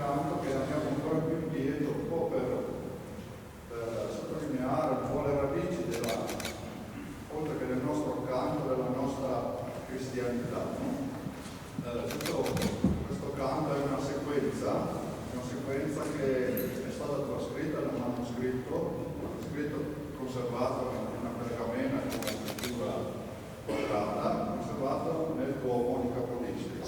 canto che andiamo ancora più indietro, un po' per sottolineare un po' le radici della, oltre che del nostro canto, della nostra cristianità. Questo canto è una sequenza che è stata trascritta da un manoscritto conservato in una pergamena con una scrittura quadrata, conservato nel Duomo di Capodistria.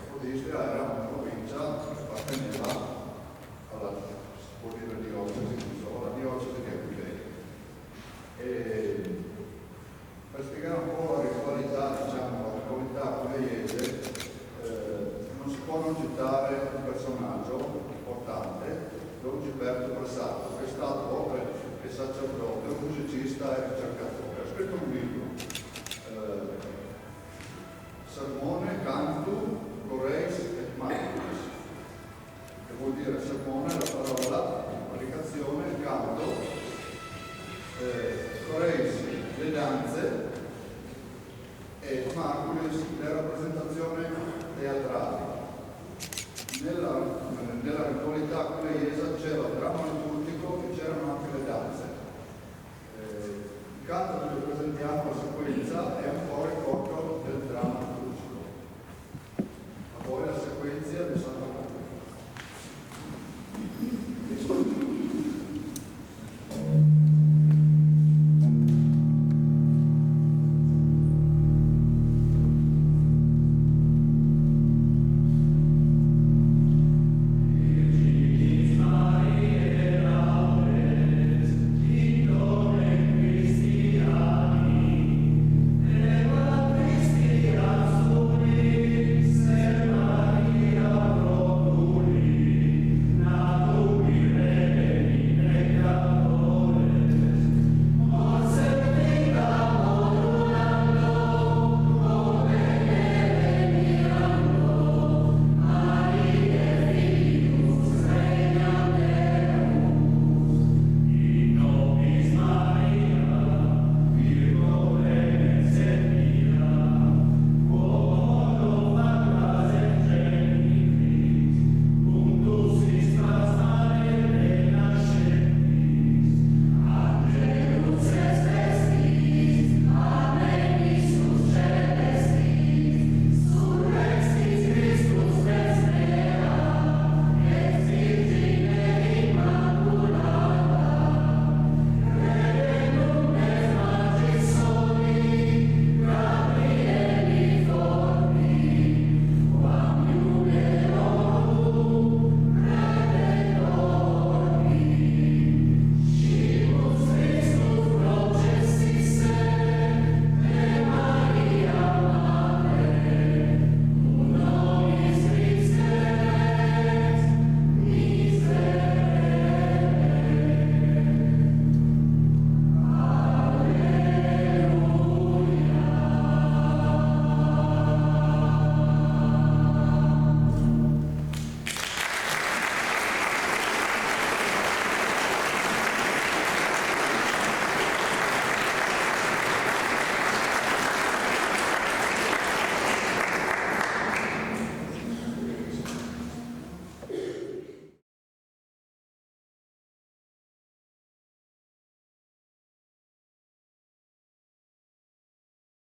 Capodistria era una provincia che apparteneva alla diocesi di Aquileia. E per spiegare un po' la ritualità, la ritualità aquileiese, non si può non citare un personaggio importante, Don Gilberto Pressato, che è stato, oltre che sacerdote, un musicista e ricercatore. Ha scritto un libro, Sermone Cantum Coreis et Maximus, che vuol dire sermone, la parola, predicazione, canto, Coreis, le danze,